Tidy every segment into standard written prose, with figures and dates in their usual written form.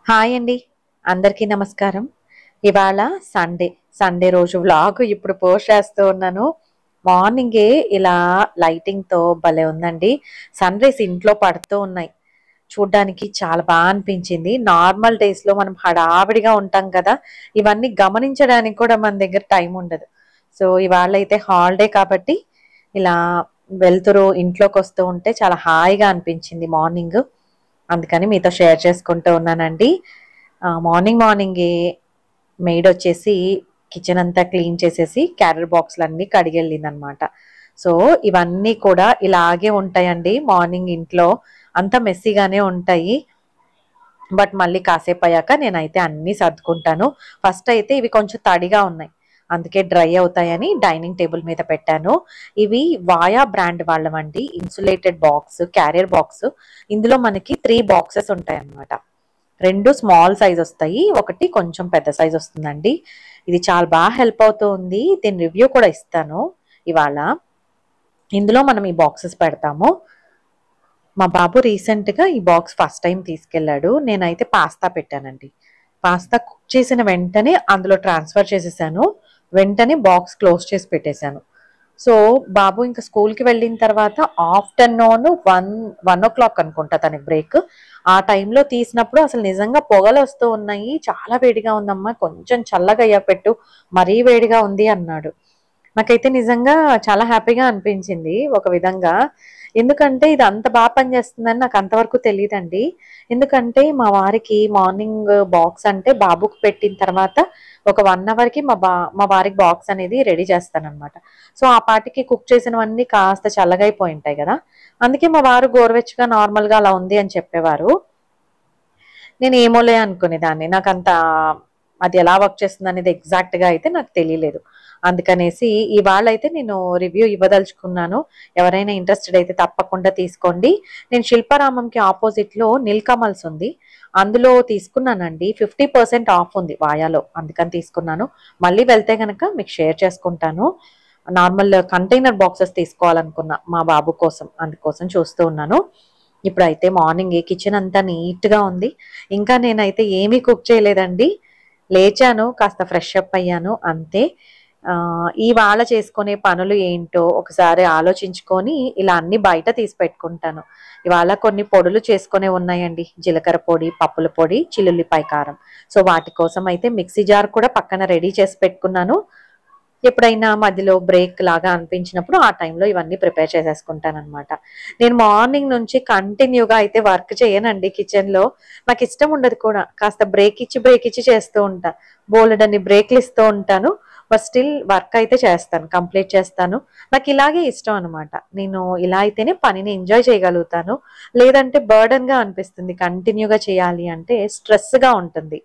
Hi అండి. అందరికీ నమస్కారం. ఇవాళ సండే. సండే రోజు వ్లాగ్ ఇప్పుడు పోస్ట్ చేస్తూ ఉన్నాను. మార్నింగే ఇలా లైటింగ్‌తో భలే ఉందండి. సన్‌రైజ్ ఇంట్లో పడుతూ ఉన్నాయి. చూడ్డానికి చాలా అనిపించింది. నార్మల్ డేస్‌లో మనం హడావిడిగా ఉంటాం కదా! ఇవన్నీ గమనించడానికి కూడా మన దగ్గర టైం ఉండదు. సో, ఇవాళైతే హాలిడే కాబట్టి ఇలా వెలుతురు ఇంట్లోకొస్తూ ఉంటే చాలా హాయిగా అనిపించింది మార్నింగు. అందుకని మీతో షేర్ చేసుకుంటూ ఉన్నానండి. మార్నింగే మెయిడొచ్చేసి కిచెన్ అంతా క్లీన్ చేసేసి క్యారియర్ బాక్స్‌లన్నీ కడిగెళ్ళిందనమాట. సో, ఇవన్నీ కూడా ఇలాగే ఉంటాయండి మార్నింగ్ ఇంట్లో. అంతా మెస్సీగానే ఉంటాయి. బట్ మళ్ళీ కాసేపయ్యాక నేనైతే అన్నీ సర్దుకుంటాను. ఫస్ట్ అయితే ఇవి కొంచెం తడిగా ఉన్నాయి. అందుకే డ్రై అవుతాయని డైనింగ్ టేబుల్ మీద పెట్టాను. ఇవి వాయా బ్రాండ్ వాళ్ళవండి. Insulated box, carrier box. ఇందులో మనకి 3 బాక్సెస్ ఉంటాయన్నమాట. 2 స్మాల్ సైజ్ వస్తాయి. ఒకటి కొంచెం పెద్ద సైజ్ వస్తుందండి. ఇది చాలా హెల్ప్ అవుతుంది. దీని రివ్యూ కూడా ఇస్తాను ఇవాళ. ఇందులో మనం ఈ బాక్సెస్ పెడతాము. మా బాబు రీసెంట్‌గా ఈ బాక్స్ ఫస్ట్ టైమ్ తీసుకెళ్ళాడు. నేనైతే పాస్తా పెట్టానండి. పాస్తా కుక్ చేసిన వెంటనే అందులో ట్రాన్స్‌ఫర్ చేసేసాను. వెంటనే బాక్స్ క్లోజ్ చేసి పెట్టేశాను. సో, బాబు ఇంక స్కూల్‌కి వెళ్ళిన తర్వాత ఆఫ్టర్‌నూన్ 1:00 అనుకుంటా తనకి బ్రేక్. ఆ టైంలో తీసినప్పుడు అసలు నిజంగా పొగలొస్తూ ఉన్నాయి. చాలా వేడిగా ఉందమ్మా, కొంచెం చల్లగా అయ్యాక పెట్టు, మరీ వేడిగా ఉంది అన్నాడు. నాకైతే నిజంగా చాలా హ్యాపీగా అనిపించింది ఒక విధంగా. ఎందుకంటే ఇది అంత పనిచేస్తుందని నాకు అంతవరకు తెలీదండి. ఎందుకంటే మా వారికి మార్నింగ్ బాక్స్ అంటే బాబుకి పెట్టిన తర్వాత ఒక 1 అవర్‌కి మా వారికి బాక్స్ అనేది రెడీ చేస్తాననమాట. సో, ఆ పాటికి కుక్ చేసినవన్నీ కాస్త చల్లగైపోయి ఉంటాయి గదా! అందుకే మా వారు గోరువెచ్చగా నార్మల్‌గా అలా ఉంది అని చెప్పేవారు. నేను ఏమోలే అనుకునేదాన్ని. నాకంత అది ఎలా వర్క్ చేస్తుందనేది ఎగ్జాక్ట్‌గా అయితే నాకు తెలియలేదు. అందుకనేసి ఇవాళైతే నేను రివ్యూ ఇవ్వదలుచుకున్నాను. ఎవరైనా ఇంట్రెస్టెడ్ అయితే తప్పకుండా తీసుకోండి. నేను శిల్పారామంకి ఆపోజిట్‌లో నీల్కమల్స్ ఉంది. అందులో తీసుకున్నానండి. 50% ఆఫ్ ఉంది వాయాలో. అందుకని తీసుకున్నాను. మళ్ళీ వెళ్తే గనక మీకు షేర్ చేసుకుంటాను. నార్మల్ కంటైనర్ బాక్సెస్ తీసుకోవాలనుకున్నా మా బాబు కోసం. అందుకోసం చూస్తూ ఉన్నాను. ఇప్పుడైతే మార్నింగే కిచెన్ అంతా నీట్‌గా ఉంది. ఇంకా నేనైతే ఏమీ కుక్ చేయలేదండి. లేచాను, కాస్త ఫ్రెష్ అప్ అయ్యాను అంతే. ఇవాళ చేసుకునే పనులు ఏంటో ఒకసారి ఆలోచించుకొని ఇలా అన్నీ బయట తీసి పెట్టుకుంటాను. ఇవాళ కొన్ని పొడులు చేసుకునేవి ఉన్నాయండి. జీలకర్ర పొడి, పప్పుల పొడి, చిల్లుల్లిపాయ కారం. సో, వాటి కోసం అయితే మిక్సీ జార్ కూడా పక్కన రెడీ చేసి పెట్టుకున్నాను. ఎప్పుడైనా మధ్యలో బ్రేక్ లాగా అనిపించినప్పుడు ఆ టైంలో ఇవన్నీ ప్రిపేర్ చేసేసుకుంటాననమాట. నేను మార్నింగ్ నుంచి కంటిన్యూగా అయితే వర్క్ చేయనండి కిచెన్‌లో. నాకిష్టం ఉండదు కూడా. కాస్త బ్రేక్ ఇచ్చి చేస్తూ ఉంటా. బోలెడన్ని బ్రేకులు ఇస్తూ ఉంటాను. బట్ స్టిల్ వర్క్ అయితే చేస్తాను. కంప్లీట్ చేస్తాను. నాకిలాగే ఇష్టం అనమాట. నేను ఇలా అయితేనే పనిని ఎంజాయ్ చేయగలుగుతాను. లేదంటే బర్డెన్‌గా అనిపిస్తుంది. కంటిన్యూగా చేయాలి అంటే స్ట్రెస్‌గా ఉంటుంది.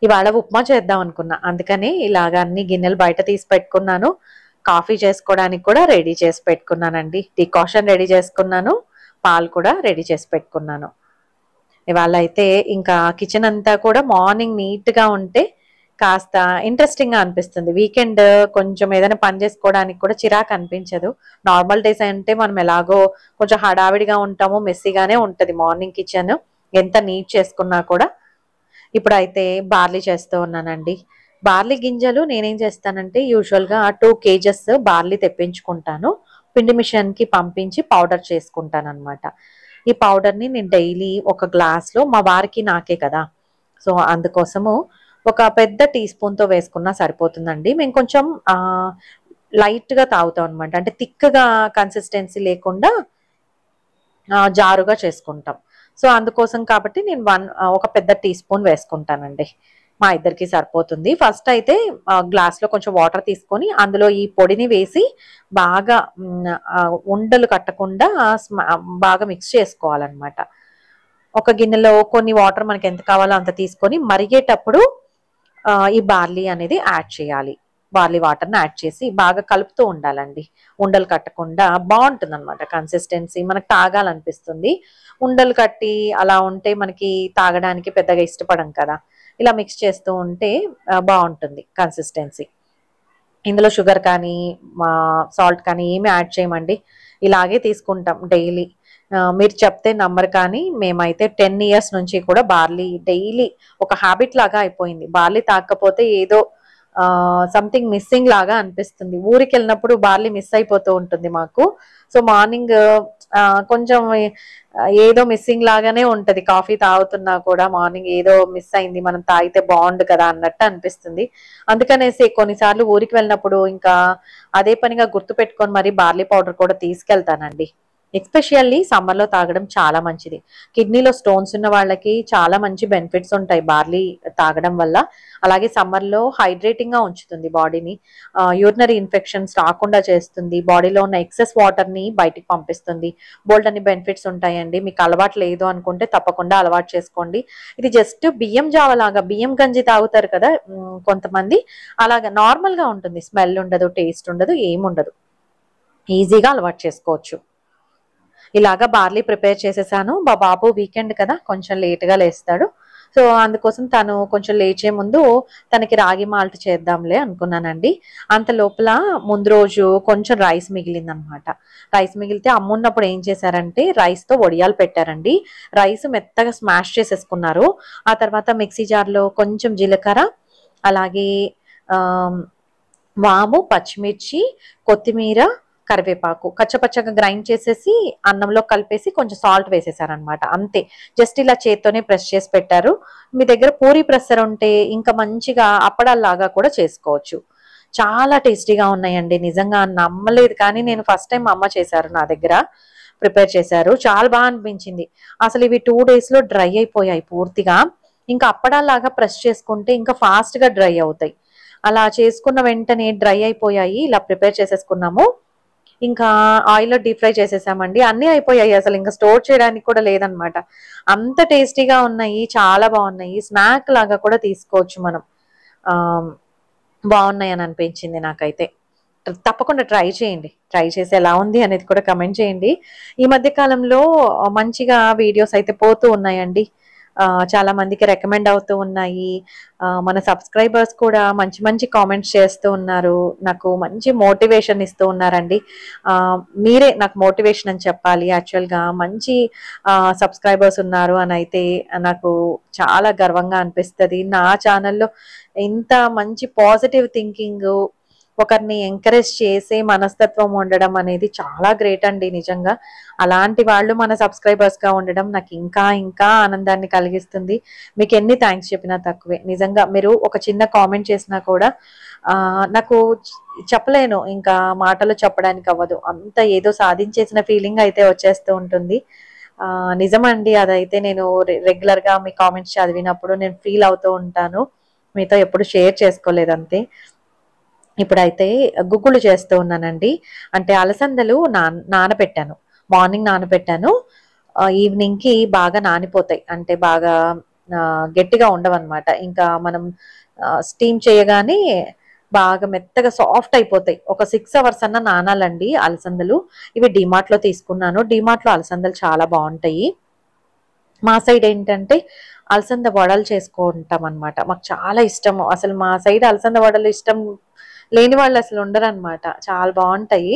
ఇవాళ ఉప్మా చేద్దాం అనుకున్నా. అందుకని ఇలాగ అన్ని గిన్నెలు బయట తీసి పెట్టుకున్నాను. కాఫీ చేసుకోవడానికి కూడా రెడీ చేసి పెట్టుకున్నానండి. డికాషన్ రెడీ చేసుకున్నాను. పాలు కూడా రెడీ చేసి పెట్టుకున్నాను. ఇవాళ అయితే ఇంకా కిచెన్ అంతా కూడా మార్నింగ్ నీట్‌గా ఉంటే కాస్త ఇంట్రెస్టింగ్‌గా అనిపిస్తుంది. వీకెండ్ కొంచెం ఏదైనా పని చేసుకోవడానికి కూడా చిరాకు అనిపించదు. నార్మల్ డేస్ అంటే మనం ఎలాగో కొంచెం హడావిడిగా ఉంటాము. మెస్సీగానే ఉంటది మార్నింగ్ కిచెన్. ఎంత నీట్ చేసుకున్నా కూడా. ఇప్పుడైతే బార్లీ చేస్తూ ఉన్నానండి. బార్లీ గింజలు నేనేం చేస్తానంటే యూజువల్‌గా 2 కేజెస్ బార్లీ తెప్పించుకుంటాను. పిండి మిషన్‌కి పంపించి పౌడర్ చేసుకుంటాననమాట. ఈ పౌడర్‌ని నేను డైలీ ఒక గ్లాస్‌లో మా వారికి, నాకే కదా! సో, అందుకోసము ఒక పెద్ద టీ స్పూన్‌తో వేసుకున్నా సరిపోతుందండి. మేము కొంచెం లైట్‌గా తాగుతాం అనమాట. అంటే థిక్‌గా కన్సిస్టెన్సీ లేకుండా జారుగా చేసుకుంటాం. సో, అందుకోసం కాబట్టి నేను ఒక పెద్ద టీ స్పూన్ వేసుకుంటానండి. మా ఇద్దరికీ సరిపోతుంది. ఫస్ట్ అయితే గ్లాస్‌లో కొంచెం వాటర్ తీసుకొని అందులో ఈ పొడిని వేసి బాగా ఉండలు కట్టకుండా బాగా మిక్స్ చేసుకోవాలనమాట. ఒక గిన్నెలో కొన్ని వాటర్ మనకెంత కావాలో అంత తీసుకొని మరిగేటప్పుడు ఈ బార్లీ అనేది యాడ్ చేయాలి. బార్లీ వాటర్‌ని యాడ్ చేసి బాగా కలుపుతూ ఉండాలండి. ఉండలు కట్టకుండా బావుంటుందనమాట కన్సిస్టెన్సీ. మనకు తాగాలనిపిస్తుంది. ఉండలు కట్టి అలా ఉంటే మనకి తాగడానికి పెద్దగా ఇష్టపడం కదా! ఇలా మిక్స్ చేస్తూ ఉంటే బావుంటుంది కన్సిస్టెన్సీ. ఇందులో షుగర్ కానీ, సాల్ట్ కానీ ఏమి యాడ్ చేయమండి. ఇలాగే తీసుకుంటాం డైలీ. మీరు చెప్తే నమ్మరు కానీ మేమైతే 10 ఇయర్స్ నుంచి కూడా బార్లీ డైలీ ఒక హ్యాబిట్ లాగా అయిపోయింది. బార్లీ తాగకపోతే ఏదో సంథింగ్ మిస్సింగ్ లాగా అనిపిస్తుంది. ఊరికి వెళ్ళినప్పుడు బార్లీ మిస్ అయిపోతూ ఉంటుంది మాకు. సో మార్నింగ్ కొంచెం ఏదో మిస్సింగ్ లాగానే ఉంటది. కాఫీ తాగుతున్నా కూడా మార్నింగ్ ఏదో మిస్ అయింది, మనం తాగితే బాగుండు కదా అన్నట్టు అనిపిస్తుంది. అందుకనేసి కొన్నిసార్లు ఊరికి వెళ్ళినప్పుడు ఇంకా అదే పనిగా గుర్తు పెట్టుకొని మరి బార్లీ పౌడర్ కూడా తీసుకెళ్తానండి. ఎస్పెషల్లీ సమ్మర్లో తాగడం చాలా మంచిది. కిడ్నీలో స్టోన్స్ ఉన్న వాళ్ళకి చాలా మంచి బెనిఫిట్స్ ఉంటాయి బార్లీ తాగడం వల్ల. అలాగే సమ్మర్లో హైడ్రేటింగ్గా ఉంచుతుంది బాడీని, యూరినరీ ఇన్ఫెక్షన్స్ రాకుండా చేస్తుంది, బాడీలో ఉన్న ఎక్సెస్ వాటర్ని బయటికి పంపిస్తుంది. బోల్డ్ అని బెనిఫిట్స్ ఉంటాయండి. మీకు అలవాటు లేదు అనుకుంటే తప్పకుండా అలవాటు చేసుకోండి. ఇది జస్ట్ బియ్యం జావలాగా, బియ్యం గంజి తాగుతారు కదా కొంతమంది, అలాగా నార్మల్గా ఉంటుంది. స్మెల్ ఉండదు, టేస్ట్ ఉండదు, ఏముండదు. ఈజీగా అలవాటు చేసుకోవచ్చు. ఇలాగా బార్లీ ప్రిపేర్ చేసేసాను. మా బాబు వీకెండ్ కదా కొంచెం లేట్గా లేస్తాడు. సో అందుకోసం తను కొంచెం లేచే ముందు తనకి రాగి మాల్ట్ చేద్దాంలే అనుకున్నానండి. అంత లోపల ముందు రోజు కొంచెం రైస్ మిగిలిందనమాట. రైస్ మిగిలితే అమ్మున్నప్పుడు ఏం చేశారంటే రైస్తో వడియాలు పెట్టారండి. రైస్ మెత్తగా స్మాష్ చేసేసుకున్నారు. ఆ తర్వాత మిక్సీ జార్లో కొంచెం జీలకర్ర, అలాగే వాము, పచ్చిమిర్చి, కొత్తిమీర, కరివేపాకు కచ్చపచ్చగా గ్రైండ్ చేసేసి అన్నంలో కలిపేసి కొంచెం సాల్ట్ వేసేసారనమాట. అంతే, జస్ట్ ఇలా చేత్తోనే ప్రెస్ చేసి పెట్టారు. మీ దగ్గర పూరీ ప్రెస్సర్ ఉంటే ఇంకా మంచిగా అప్పడాల్లాగా కూడా చేసుకోవచ్చు. చాలా టేస్టీగా ఉన్నాయండి. నిజంగా నమ్మలేదు కానీ నేను ఫస్ట్ టైం అమ్మ చేశారు, నా దగ్గర ప్రిపేర్ చేశారు. చాలా బాగా అనిపించింది. అసలు ఇవి 2 డేస్లో డ్రై అయిపోయాయి పూర్తిగా. ఇంకా అప్పడాల్లాగా ప్రెస్ చేసుకుంటే ఇంకా ఫాస్ట్గా డ్రై అవుతాయి. అలా చేసుకున్న వెంటనే డ్రై అయిపోయాయి. ఇలా ప్రిపేర్ చేసేసుకున్నాము. ఇంకా ఆయిల్లో డీప్ ఫ్రై చేసేసామండి. అన్నీ అయిపోయాయి. అసలు ఇంకా స్టోర్ చేయడానికి కూడా లేదనమాట. అంత టేస్టీగా ఉన్నాయి, చాలా బాగున్నాయి. స్నాక్ లాగా కూడా తీసుకోవచ్చు మనం. బాగున్నాయి అని అనిపించింది నాకైతే. తప్పకుండా ట్రై చేయండి. ట్రై చేసి ఎలా ఉంది అనేది కూడా కమెంట్ చేయండి. ఈ మధ్య కాలంలో మంచిగా వీడియోస్ అయితే పోతూ ఉన్నాయండి. చాలా మందికి రికమెండ్ అవుతూ ఉన్నాయి. మన సబ్స్క్రైబర్స్ కూడా మంచి మంచి కామెంట్స్ చేస్తూ ఉన్నారు. నాకు మంచి మోటివేషన్ ఇస్తూ ఉన్నారండి. మీరే నాకు మోటివేషన్ అని చెప్పాలి. యాక్చువల్గా మంచి సబ్స్క్రైబర్స్ ఉన్నారు అని అయితే నాకు చాలా గర్వంగా అనిపిస్తుంది. నా ఛానల్లో ఇంత మంచి పాజిటివ్ థింకింగ్, ఒకరిని ఎంకరేజ్ చేసే మనస్తత్వం ఉండడం అనేది చాలా గ్రేట్ అండి నిజంగా. అలాంటి వాళ్ళు మన సబ్స్క్రైబర్స్గా ఉండడం నాకు ఇంకా ఇంకా ఆనందాన్ని కలిగిస్తుంది. మీకు ఎన్ని థ్యాంక్స్ చెప్పినా తక్కువే. నిజంగా మీరు ఒక చిన్న కామెంట్ చేసినా కూడా నాకు చెప్పలేను, ఇంకా మాటలు చెప్పడానికి అవ్వదు. అంత ఏదో సాధించేసిన ఫీలింగ్ అయితే వచ్చేస్తూ ఉంటుంది. నిజమండి, అదైతే నేను రెగ్యులర్గా మీ కామెంట్స్ చదివినప్పుడు నేను ఫీల్ అవుతూ ఉంటాను. మీతో ఎప్పుడు షేర్ చేసుకోలేదు అంతే. ఇప్పుడైతే గుగ్గులు చేస్తూ ఉన్నానండి. అంటే అలసందలు నానబెట్టాను, మార్నింగ్ నానబెట్టాను. ఈవినింగ్కి బాగా నానిపోతాయి, అంటే బాగా గట్టిగా ఉండవన్నమాట. ఇంకా మనం స్టీమ్ చేయగానే బాగా మెత్తగా సాఫ్ట్ అయిపోతాయి. ఒక 6 అవర్స్ అన్న నానాలండి అలసందలు. ఇవి డిమార్ట్లో తీసుకున్నాను. డిమార్ట్లో అలసందలు చాలా బాగుంటాయి. మా సైడ్ ఏంటంటే అలసంద వడలు చేసుకుంటాం అనమాట. మాకు చాలా ఇష్టము. అసలు మా సైడ్ అలసంద వడలు ఇష్టం లేని వాళ్ళు అసలు ఉండరనమాట. చాలా బాగుంటాయి.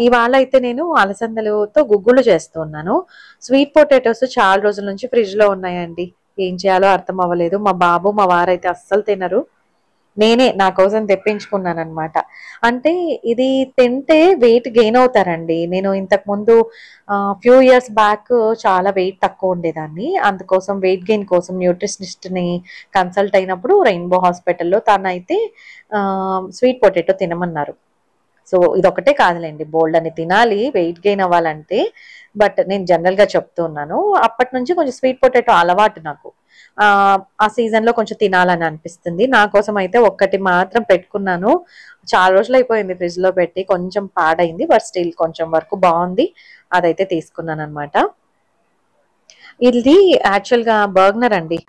ఇవాళ అయితే నేను అలసందలతో గుగ్గులు చేస్తున్నాను. స్వీట్ పొటాటోస్ చాలా రోజుల నుంచి ఫ్రిడ్జ్లో ఉన్నాయండి. ఏం చేయాలో అర్థం అవ్వలేదు. మా బాబు మా వారైతే అస్సలు తినరు. నేనే నా కోసం తెప్పించుకున్నాను అనమాట. అంటే ఇది తింటే వెయిట్ గెయిన్ అవుతారండి. నేను ఇంతకుముందు ఫ్యూ ఇయర్స్ బ్యాక్ చాలా వెయిట్ తక్కువ ఉండేదాన్ని. అందుకోసం వెయిట్ గెయిన్ కోసం న్యూట్రిషనిస్ట్ని కన్సల్ట్ అయినప్పుడు రెయిన్బో హాస్పిటల్లో తనైతే స్వీట్ పొటాటో తినమన్నారు. సో ఇదొకటే కాదులేండి, బోల్డ్ అని తినాలి వెయిట్ గెయిన్ అవ్వాలంటే. బట్ నేను జనరల్గా చెప్తున్నాను. అప్పటి నుంచి కొంచెం స్వీట్ పొటాటో అలవాటు నాకు. ఆ సీజన్లో కొంచెం తినాలని అనిపిస్తుంది. నా కోసం అయితే ఒక్కటి మాత్రం పెట్టుకున్నాను. చాలా రోజులు అయిపోయింది ఫ్రిడ్జ్లో పెట్టి, కొంచెం పాడైంది. బట్ స్టిల్ కొంచెం వరకు బాగుంది. అదైతే తీసుకున్నాను అనమాట. ఇది యాక్చువల్గా బర్గనర్ అండి.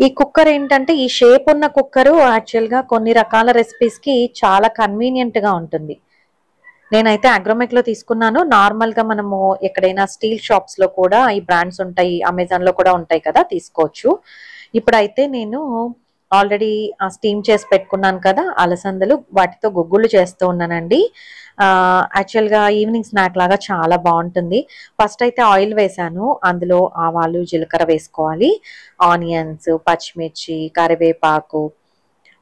ఈ కుక్కర్ ఏంటంటే ఈ షేప్ ఉన్న కుక్కరు యాక్చువల్గా కొన్ని రకాల రెసిపీస్కి చాలా కన్వీనియంట్గా ఉంటుంది. నేనైతే అగ్రోమెక్లో తీసుకున్నాను. నార్మల్గా మనము ఎక్కడైనా స్టీల్ షాప్స్లో కూడా ఈ బ్రాండ్స్ ఉంటాయి, అమెజాన్లో కూడా ఉంటాయి కదా, తీసుకోవచ్చు. ఇప్పుడైతే నేను ఆల్రెడీ స్టీమ్ చేసి పెట్టుకున్నాను కదా అలసందలు, వాటితో గుగ్గుళ్ళు చేస్తూ ఉన్నానండి. యాక్చువల్గా ఈవినింగ్ స్నాక్ లాగా చాలా బాగుంటుంది. ఫస్ట్ అయితే ఆయిల్ వేసాను, అందులో ఆవాలు జీలకర్ర వేసుకోవాలి, ఆనియన్స్, పచ్చిమిర్చి, కరివేపాకు,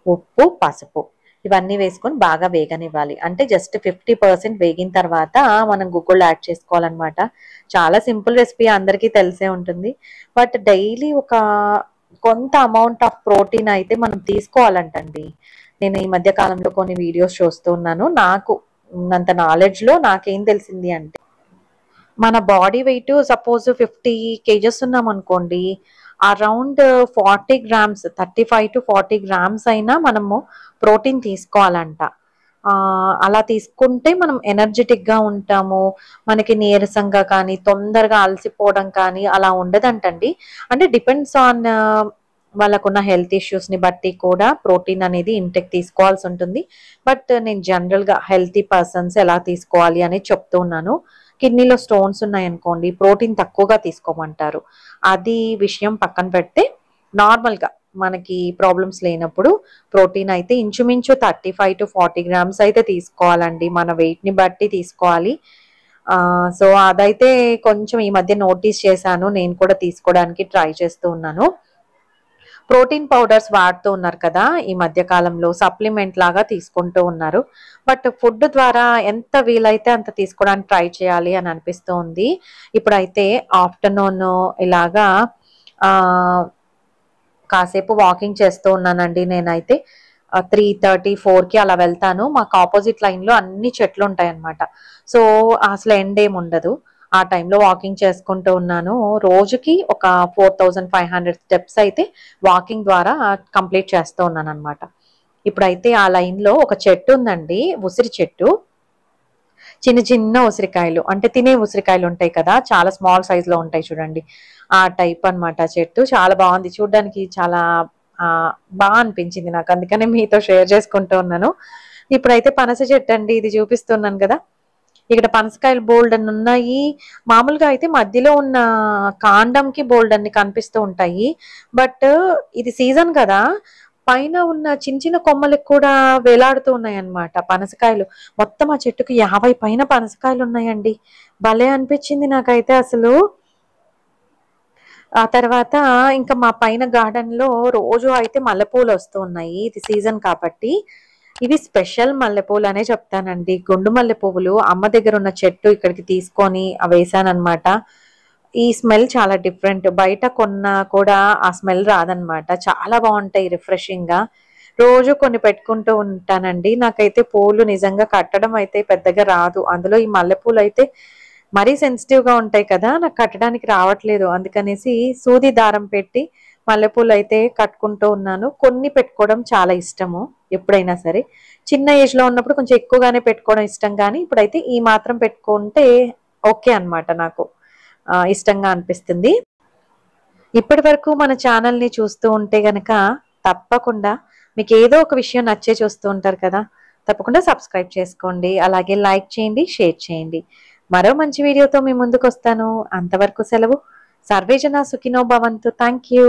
ఉప్పు, పసుపు ఇవన్నీ వేసుకొని బాగా వేగనివ్వాలి. అంటే జస్ట్ 50% వేగిన తర్వాత మనం గుగ్గుళ్ళు యాడ్ చేసుకోవాలన్నమాట. చాలా సింపుల్ రెసిపీ, అందరికీ తెలిసే ఉంటుంది. బట్ డైలీ ఒక కొంత అమౌంట్ ఆఫ్ ప్రోటీన్ అయితే మనం తీసుకోవాలంటండి. నేను ఈ మధ్య కాలంలో కొన్ని వీడియోస్ చూస్తూ ఉన్నాను. నాకు ఉన్నంత నాలెడ్జ్ లో నాకేం తెలిసింది అంటే, మన బాడీ వెయిట్ సపోజ్ 50 kgs ఉన్నాం అనుకోండి, అరౌండ్ 40 grams, 35 to 40 grams అయినా మనము ప్రోటీన్ తీసుకోవాలంట. అలా తీసుకుంటే మనం ఎనర్జెటిక్ గా ఉంటాము, మనకి నీరసంగా కానీ తొందరగా అలసిపోవడం కానీ అలా ఉండదంటండి. అంటే డిపెండ్స్ ఆన్ వాళ్ళకున్న హెల్త్ ఇష్యూస్ ని బట్టి కూడా ప్రోటీన్ అనేది ఇంటెక్ తీసుకోవాల్సి ఉంటుంది. బట్ నేను జనరల్ గా హెల్తీ పర్సన్స్ ఎలా తీసుకోవాలి అనేది చెప్తూ ఉన్నాను. కిడ్నీలో స్టోన్స్ ఉన్నాయనుకోండి, ప్రోటీన్ తక్కువగా తీసుకోమంటారు. అది విషయం పక్కన పెడితే నార్మల్ గా మనకి ప్రాబ్లమ్స్ లేనప్పుడు ప్రోటీన్ అయితే ఇంచుమించు 35 to 40 grams అయితే తీసుకోవాలండి. మన వెయిట్ ని బట్టి తీసుకోవాలి. సో అదైతే కొంచెం ఈ మధ్య నోటీస్ చేశాను, నేను కూడా తీసుకోవడానికి ట్రై చేస్తూ ఉన్నాను. ప్రోటీన్ పౌడర్స్ వాడుతూ ఉన్నారు కదా ఈ మధ్య కాలంలో, సప్లిమెంట్ లాగా తీసుకుంటూ ఉన్నారు. బట్ ఫుడ్ ద్వారా ఎంత వీలైతే అంత తీసుకోవడానికి ట్రై చేయాలి అని అనిపిస్తూ ఉంది. ఇప్పుడైతే ఆఫ్టర్నూన్ ఇలాగా కాసేపు వాకింగ్ చేస్తూ ఉన్నానండి. నేనైతే 3:30, 4కి అలా వెళ్తాను. మాకు ఆపోజిట్ లైన్ లో అన్ని చెట్లు ఉంటాయి అన్నమాట. సో అసలు ఎండ్ ఏమి ఉండదు. ఆ టైంలో వాకింగ్ చేసుకుంటూ ఉన్నాను. రోజుకి ఒక 4500 స్టెప్స్ అయితే వాకింగ్ ద్వారా కంప్లీట్ చేస్తూ ఉన్నాను అనమాట. ఇప్పుడైతే ఆ లైన్ లో ఒక చెట్టు ఉందండి, ఉసిరి చెట్టు. చిన్న చిన్న ఉసిరికాయలు, అంటే తినే ఉసిరికాయలు ఉంటాయి కదా, చాలా స్మాల్ సైజ్ లో ఉంటాయి చూడండి, ఆ టైప్ అన్నమాట చెట్టు. చాలా బాగుంది చూడడానికి, చాలా బాగా అనిపించింది నాకు, అందుకనే మీతో షేర్ చేసుకుంటూ ఉన్నాను. ఇప్పుడైతే పనస చెట్టు అండి, ఇది చూపిస్తున్నాను కదా. ఇక్కడ పనసకాయలు బోల్డ్ అని ఉన్నాయి. మామూలుగా అయితే మధ్యలో ఉన్న కాండంకి బోల్డ్ అన్ని కనిపిస్తూ ఉంటాయి. బట్ ఇది సీజన్ కదా, పైన ఉన్న చిన్న చిన్న కొమ్మలకు కూడా వేలాడుతూ ఉన్నాయి అన్నమాట పనసకాయలు. మొత్తం ఆ చెట్టుకు 50 పైన పనసకాయలు ఉన్నాయండి. భలే అనిపించింది నాకైతే అసలు. ఆ తర్వాత ఇంకా మా పైన గార్డెన్ లో రోజు అయితే మల్లెపూలు వస్తూ ఉన్నాయి, ఇది సీజన్ కాబట్టి. ఇవి స్పెషల్ మల్లెపూలు అనే చెప్తానండి, గుండు మల్లె పువ్వులు. అమ్మ దగ్గర ఉన్న చెట్టు ఇక్కడికి తీసుకొని వేసానమాట. ఈ స్మెల్ చాలా డిఫరెంట్, బయట కొన్నా కూడా ఆ స్మెల్ రాదనమాట. చాలా బాగుంటాయి, రిఫ్రెషింగ్ గా. రోజు కొన్ని పెట్టుకుంటూ ఉంటానండి. నాకైతే పూలు నిజంగా కట్టడం అయితే పెద్దగా రాదు, అందులో ఈ మల్లెపూలు అయితే మరీ సెన్సిటివ్ గా ఉంటాయి కదా, నాకు కట్టడానికి రావట్లేదు. అందుకనేసి సూది దారం పెట్టి మల్లెపూలు అయితే కట్టుకుంటూ ఉన్నాను. కొన్ని పెట్టుకోవడం చాలా ఇష్టము ఎప్పుడైనా సరే. చిన్న ఏజ్ లో ఉన్నప్పుడు కొంచెం ఎక్కువగానే పెట్టుకోవడం ఇష్టం, కానీ ఇప్పుడైతే ఈ మాత్రం పెట్టుకుంటే ఓకే అన్నమాట, నాకు ఇష్టంగా అనిపిస్తుంది. ఇప్పటి వరకు మన ఛానల్ని చూస్తూ ఉంటే గనక తప్పకుండా మీకు ఏదో ఒక విషయం నచ్చే చూస్తూ ఉంటారు కదా, తప్పకుండా సబ్స్క్రైబ్ చేసుకోండి, అలాగే లైక్ చేయండి, షేర్ చేయండి. మరో మంచి వీడియోతో మీ ముందుకు వస్తాను. అంతవరకు సెలవు. సర్వేజన సుఖినో భవంతు. Thank you.